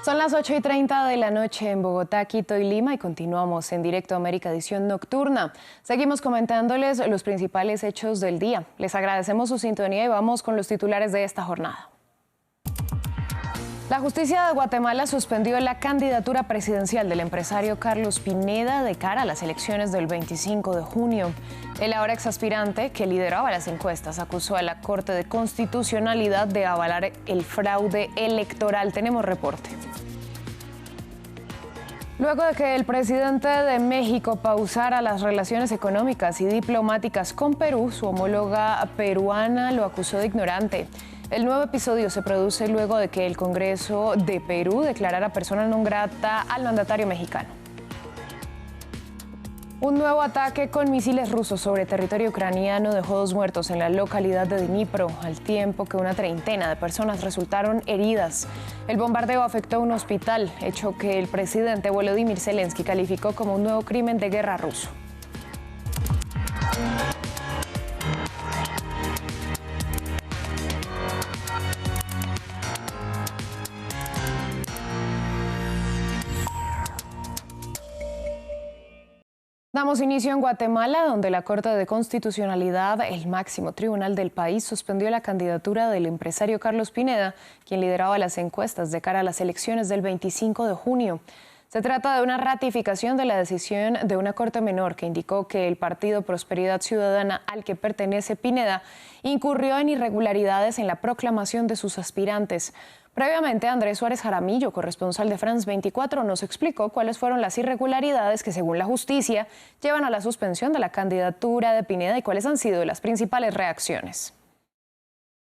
Son las 8:30 de la noche en Bogotá, Quito y Lima y continuamos en Directo América edición nocturna. Seguimos comentándoles los principales hechos del día. Les agradecemos su sintonía y vamos con los titulares de esta jornada. La justicia de Guatemala suspendió la candidatura presidencial del empresario Carlos Pineda de cara a las elecciones del 25 de junio. El ahora exaspirante, que lideraba las encuestas, acusó a la Corte de Constitucionalidad de avalar el fraude electoral. Tenemos reporte. Luego de que el presidente de México pausara las relaciones económicas y diplomáticas con Perú, su homóloga peruana lo acusó de ignorante. El nuevo episodio se produce luego de que el Congreso de Perú declarara persona non grata al mandatario mexicano. Un nuevo ataque con misiles rusos sobre territorio ucraniano dejó 2 muertos en la localidad de Dnipro, al tiempo que una treintena de personas resultaron heridas. El bombardeo afectó a un hospital, hecho que el presidente Volodymyr Zelensky calificó como un nuevo crimen de guerra ruso. Damos inicio en Guatemala, donde la Corte de Constitucionalidad, el máximo tribunal del país, suspendió la candidatura del empresario Carlos Pineda, quien lideraba las encuestas de cara a las elecciones del 25 de junio. Se trata de una ratificación de la decisión de una Corte Menor que indicó que el partido Prosperidad Ciudadana, al que pertenece Pineda, incurrió en irregularidades en la proclamación de sus aspirantes. Previamente, Andrés Suárez Jaramillo, corresponsal de France 24, nos explicó cuáles fueron las irregularidades que, según la justicia, llevan a la suspensión de la candidatura de Pineda y cuáles han sido las principales reacciones.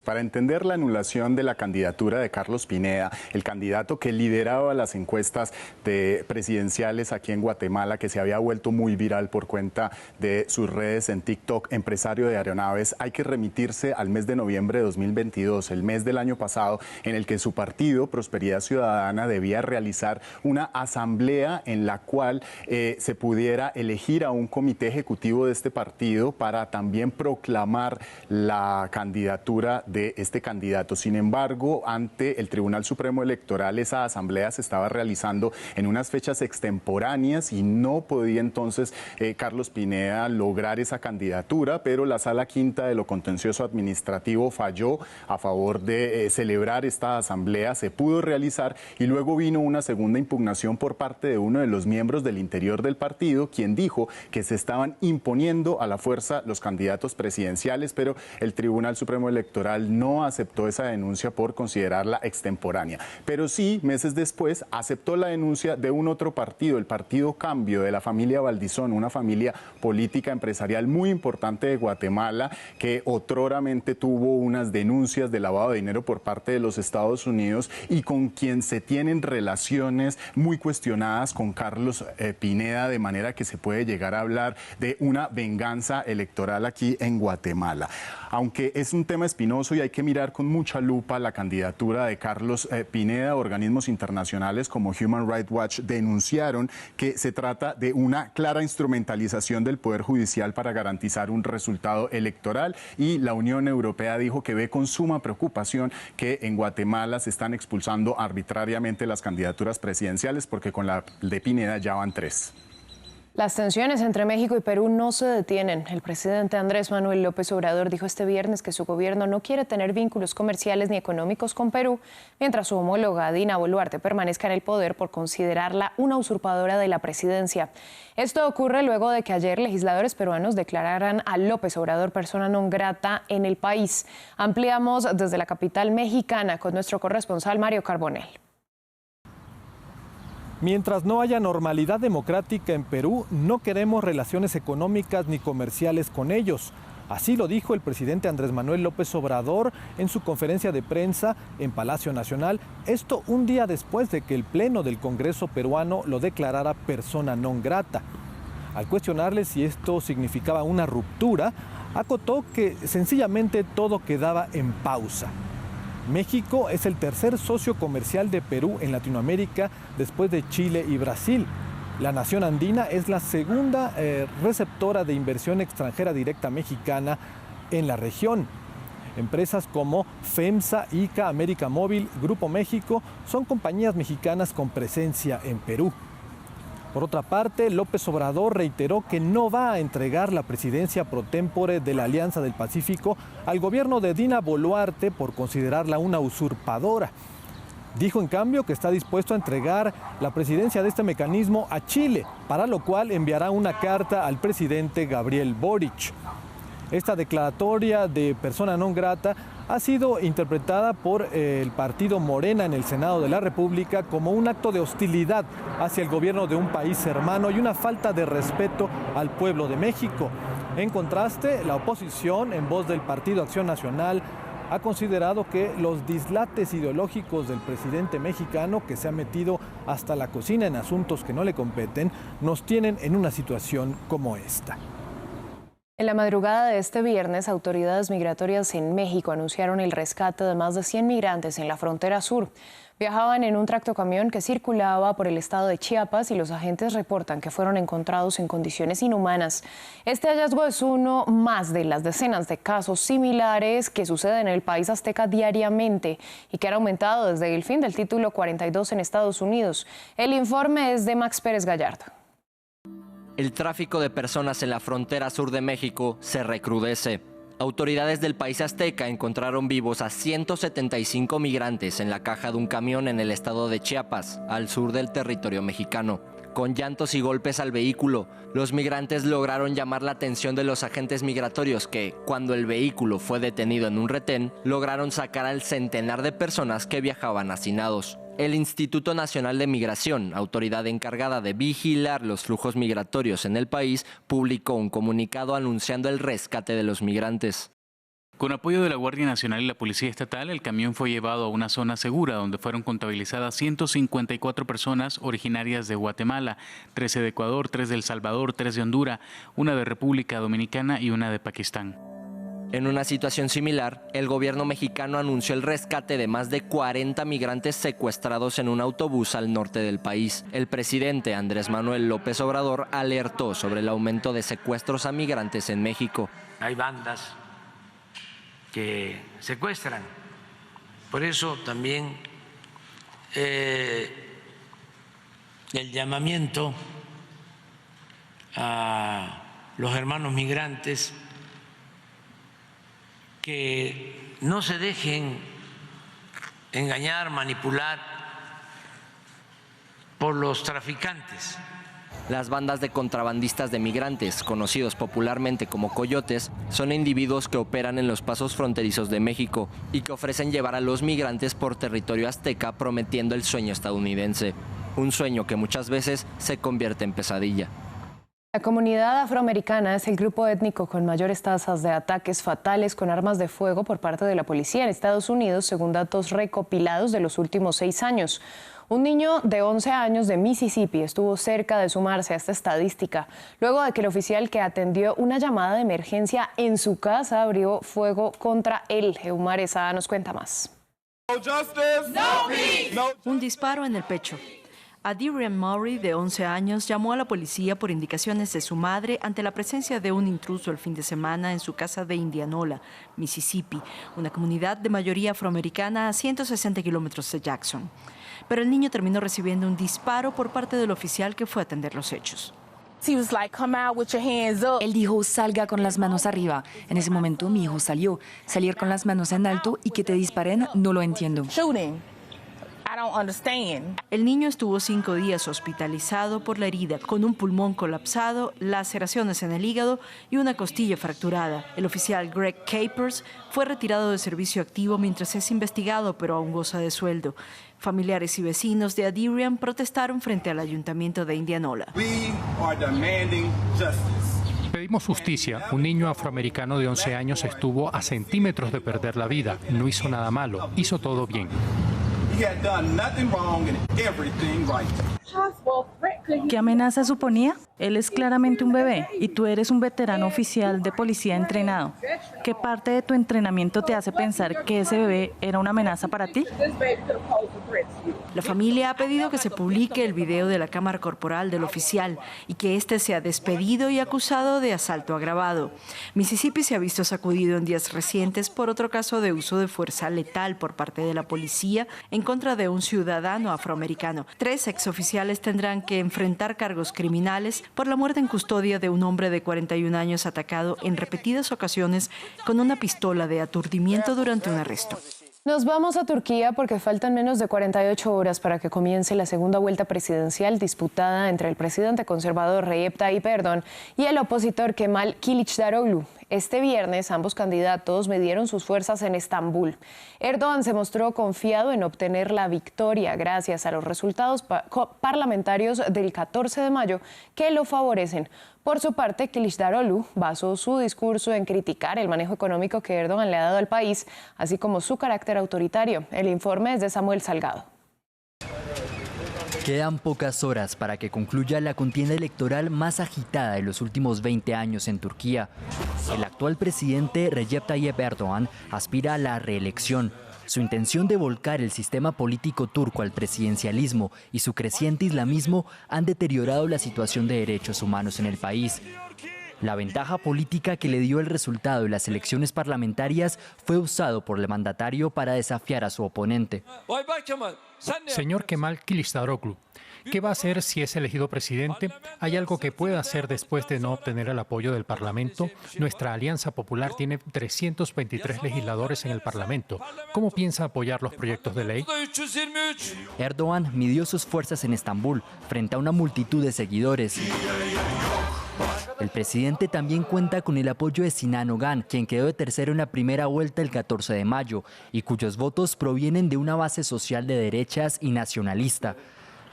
Para entender la anulación de la candidatura de Carlos Pineda, el candidato que lideraba las encuestas presidenciales aquí en Guatemala, que se había vuelto muy viral por cuenta de sus redes en TikTok, empresario de aeronaves, hay que remitirse al mes de noviembre de 2022, el mes del año pasado, en el que su partido, Prosperidad Ciudadana, debía realizar una asamblea en la cual se pudiera elegir a un comité ejecutivo de este partido para también proclamar la candidatura de este candidato. Sin embargo, ante el Tribunal Supremo Electoral, esa asamblea se estaba realizando en unas fechas extemporáneas y no podía entonces Carlos Pineda lograr esa candidatura, pero la Sala Quinta de lo Contencioso Administrativo falló a favor de celebrar esta asamblea. Se pudo realizar y luego vino una segunda impugnación por parte de uno de los miembros del interior del partido, quien dijo que se estaban imponiendo a la fuerza los candidatos presidenciales, pero el Tribunal Supremo Electoral no aceptó esa denuncia por considerarla extemporánea. Pero sí, meses después, aceptó la denuncia de un otro partido, el Partido Cambio, de la familia Valdizón, una familia política empresarial muy importante de Guatemala, que otroramente tuvo unas denuncias de lavado de dinero por parte de los Estados Unidos y con quien se tienen relaciones muy cuestionadas con Carlos Pineda, de manera que se puede llegar a hablar de una venganza electoral aquí en Guatemala. Aunque es un tema espinoso y hay que mirar con mucha lupa la candidatura de Carlos Pineda, organismos internacionales como Human Rights Watch denunciaron que se trata de una clara instrumentalización del Poder Judicial para garantizar un resultado electoral, y la Unión Europea dijo que ve con suma preocupación que en Guatemala se están expulsando arbitrariamente las candidaturas presidenciales, porque con la de Pineda ya van 3. Las tensiones entre México y Perú no se detienen. El presidente Andrés Manuel López Obrador dijo este viernes que su gobierno no quiere tener vínculos comerciales ni económicos con Perú, mientras su homóloga Dina Boluarte permanezca en el poder por considerarla una usurpadora de la presidencia. Esto ocurre luego de que ayer legisladores peruanos declararan a López Obrador persona non grata en el país. Ampliamos desde la capital mexicana con nuestro corresponsal Mario Carbonell. Mientras no haya normalidad democrática en Perú, no queremos relaciones económicas ni comerciales con ellos. Así lo dijo el presidente Andrés Manuel López Obrador en su conferencia de prensa en Palacio Nacional, esto un día después de que el Pleno del Congreso peruano lo declarara persona non grata. Al cuestionarle si esto significaba una ruptura, acotó que sencillamente todo quedaba en pausa. México es el tercer socio comercial de Perú en Latinoamérica después de Chile y Brasil. La nación andina es la segunda receptora de inversión extranjera directa mexicana en la región. Empresas como FEMSA, ICA, América Móvil, Grupo México son compañías mexicanas con presencia en Perú. Por otra parte, López Obrador reiteró que no va a entregar la presidencia pro tempore de la Alianza del Pacífico al gobierno de Dina Boluarte por considerarla una usurpadora. Dijo en cambio que está dispuesto a entregar la presidencia de este mecanismo a Chile, para lo cual enviará una carta al presidente Gabriel Boric. Esta declaratoria de persona non grata ha sido interpretada por el partido Morena en el Senado de la República como un acto de hostilidad hacia el gobierno de un país hermano y una falta de respeto al pueblo de México. En contraste, la oposición, en voz del Partido Acción Nacional, ha considerado que los dislates ideológicos del presidente mexicano, que se ha metido hasta la cocina en asuntos que no le competen, nos tienen en una situación como esta. En la madrugada de este viernes, autoridades migratorias en México anunciaron el rescate de más de 100 migrantes en la frontera sur. Viajaban en un tractocamión que circulaba por el estado de Chiapas y los agentes reportan que fueron encontrados en condiciones inhumanas. Este hallazgo es uno más de las decenas de casos similares que suceden en el país azteca diariamente y que han aumentado desde el fin del título 42 en Estados Unidos. El informe es de Max Pérez Gallardo. El tráfico de personas en la frontera sur de México se recrudece. Autoridades del país azteca encontraron vivos a 175 migrantes en la caja de un camión en el estado de Chiapas, al sur del territorio mexicano. Con llantos y golpes al vehículo, los migrantes lograron llamar la atención de los agentes migratorios que, cuando el vehículo fue detenido en un retén, lograron sacar al centenar de personas que viajaban hacinados. El Instituto Nacional de Migración, autoridad encargada de vigilar los flujos migratorios en el país, publicó un comunicado anunciando el rescate de los migrantes. Con apoyo de la Guardia Nacional y la Policía Estatal, el camión fue llevado a una zona segura donde fueron contabilizadas 154 personas originarias de Guatemala, 13 de Ecuador, 3 de El Salvador, 3 de Honduras, una de República Dominicana y una de Pakistán. En una situación similar, el gobierno mexicano anunció el rescate de más de 40 migrantes secuestrados en un autobús al norte del país. El presidente Andrés Manuel López Obrador alertó sobre el aumento de secuestros a migrantes en México. Hay bandas que secuestran. Por eso también el llamamiento a los hermanos migrantes que no se dejen engañar, manipular por los traficantes. Las bandas de contrabandistas de migrantes, conocidos popularmente como coyotes, son individuos que operan en los pasos fronterizos de México y que ofrecen llevar a los migrantes por territorio azteca prometiendo el sueño estadounidense. Un sueño que muchas veces se convierte en pesadilla. La comunidad afroamericana es el grupo étnico con mayores tasas de ataques fatales con armas de fuego por parte de la policía en Estados Unidos, según datos recopilados de los últimos 6 años. Un niño de 11 años de Mississippi estuvo cerca de sumarse a esta estadística, luego de que el oficial que atendió una llamada de emergencia en su casa abrió fuego contra él. Eumar Esada nos cuenta más. Un disparo en el pecho. Adrian Murray, de 11 años, llamó a la policía por indicaciones de su madre ante la presencia de un intruso el fin de semana en su casa de Indianola, Mississippi, una comunidad de mayoría afroamericana a 160 kilómetros de Jackson. Pero el niño terminó recibiendo un disparo por parte del oficial que fue a atender los hechos. Él dijo, salga con las manos arriba. En ese momento mi hijo salió. Salir con las manos en alto y que te disparen, no lo entiendo. El niño estuvo 5 días hospitalizado por la herida, con un pulmón colapsado, laceraciones en el hígado y una costilla fracturada. El oficial Greg Capers fue retirado de servicio activo mientras es investigado, pero aún goza de sueldo. Familiares y vecinos de Adrian protestaron frente al ayuntamiento de Indianola. Pedimos justicia. Un niño afroamericano de 11 años estuvo a centímetros de perder la vida. No hizo nada malo, hizo todo bien. ¿Qué amenaza suponía? Él es claramente un bebé y tú eres un veterano oficial de policía entrenado. ¿Qué parte de tu entrenamiento te hace pensar que ese bebé era una amenaza para ti? La familia ha pedido que se publique el video de la cámara corporal del oficial y que éste sea despedido y acusado de asalto agravado. Mississippi se ha visto sacudido en días recientes por otro caso de uso de fuerza letal por parte de la policía en contra de un ciudadano afroamericano. 3 exoficiales tendrán que enfrentar cargos criminales por la muerte en custodia de un hombre de 41 años atacado en repetidas ocasiones con una pistola de aturdimiento durante un arresto. Nos vamos a Turquía porque faltan menos de 48 horas para que comience la segunda vuelta presidencial disputada entre el presidente conservador Recep Tayyip Erdoğan y el opositor Kemal Kılıçdaroğlu. Este viernes ambos candidatos midieron sus fuerzas en Estambul. Erdoğan se mostró confiado en obtener la victoria gracias a los resultados parlamentarios del 14 de mayo que lo favorecen. Por su parte, Kılıçdaroğlu basó su discurso en criticar el manejo económico que Erdoğan le ha dado al país, así como su carácter autoritario. El informe es de Samuel Salgado. Quedan pocas horas para que concluya la contienda electoral más agitada de los últimos 20 años en Turquía. El actual presidente Recep Tayyip Erdoğan aspira a la reelección. Su intención de volcar el sistema político turco al presidencialismo y su creciente islamismo han deteriorado la situación de derechos humanos en el país. La ventaja política que le dio el resultado de las elecciones parlamentarias fue usado por el mandatario para desafiar a su oponente. Señor Kemal Kılıçdaroğlu, ¿qué va a hacer si es elegido presidente? ¿Hay algo que pueda hacer después de no obtener el apoyo del Parlamento? Nuestra Alianza Popular tiene 323 legisladores en el Parlamento. ¿Cómo piensa apoyar los proyectos de ley? Erdoğan midió sus fuerzas en Estambul frente a una multitud de seguidores. El presidente también cuenta con el apoyo de Sinan Ogan, quien quedó de tercero en la primera vuelta el 14 de mayo y cuyos votos provienen de una base social de derechas y nacionalista.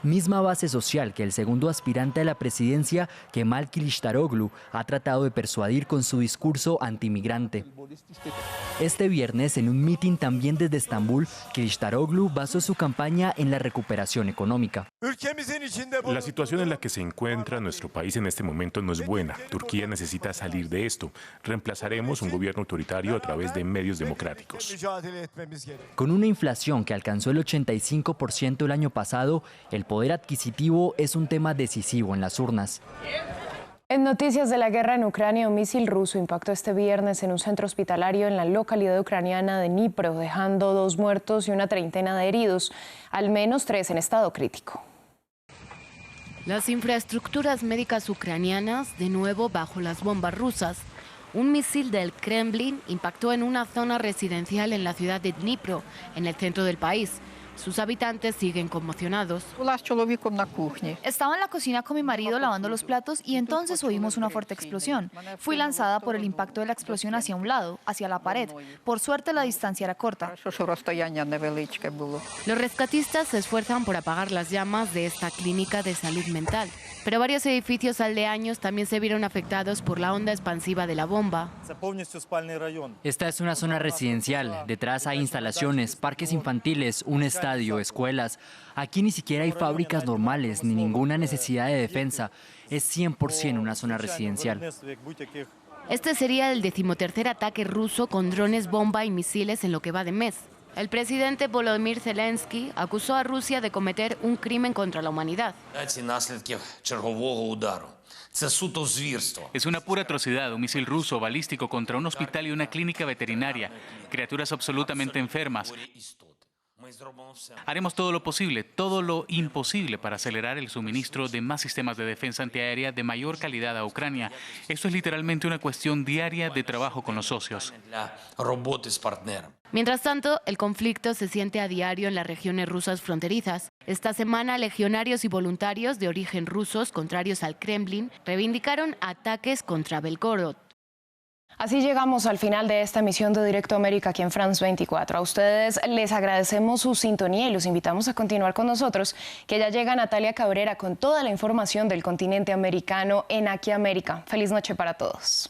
Misma base social que el segundo aspirante a la presidencia, Kemal Kılıçdaroğlu, ha tratado de persuadir con su discurso antimigrante. Este viernes, en un mitin también desde Estambul, Kılıçdaroğlu basó su campaña en la recuperación económica. La situación en la que se encuentra nuestro país en este momento no es buena. Turquía necesita salir de esto. Reemplazaremos un gobierno autoritario a través de medios democráticos. Con una inflación que alcanzó el 85% el año pasado, el poder adquisitivo es un tema decisivo en las urnas. En noticias de la guerra en Ucrania, un misil ruso impactó este viernes en un centro hospitalario en la localidad ucraniana de Dnipro, dejando 2 muertos y una treintena de heridos, al menos 3 en estado crítico. Las infraestructuras médicas ucranianas, de nuevo bajo las bombas rusas. Un misil del Kremlin impactó en una zona residencial en la ciudad de Dnipro, en el centro del país. Sus habitantes siguen conmocionados. Estaba en la cocina con mi marido lavando los platos y entonces oímos una fuerte explosión. Fui lanzada por el impacto de la explosión hacia un lado, hacia la pared. Por suerte la distancia era corta. Los rescatistas se esfuerzan por apagar las llamas de esta clínica de salud mental. Pero varios edificios aldeanos también se vieron afectados por la onda expansiva de la bomba. Esta es una zona residencial. Detrás hay instalaciones, parques infantiles, un estadio, escuelas. Aquí ni siquiera hay fábricas normales, ni ninguna necesidad de defensa. Es 100% una zona residencial. Este sería el 13º ataque ruso con drones bomba y misiles en lo que va de mes. El presidente Volodymyr Zelensky acusó a Rusia de cometer un crimen contra la humanidad. Es una pura atrocidad, un misil ruso balístico contra un hospital y una clínica veterinaria, criaturas absolutamente enfermas. Haremos todo lo posible, todo lo imposible para acelerar el suministro de más sistemas de defensa antiaérea de mayor calidad a Ucrania. Esto es literalmente una cuestión diaria de trabajo con los socios. Mientras tanto, el conflicto se siente a diario en las regiones rusas fronterizas. Esta semana, legionarios y voluntarios de origen rusos, contrarios al Kremlin, reivindicaron ataques contra Belgorod. Así llegamos al final de esta emisión de Directo América aquí en France 24. A ustedes les agradecemos su sintonía y los invitamos a continuar con nosotros, que ya llega Natalia Cabrera con toda la información del continente americano en Aquí América. Feliz noche para todos.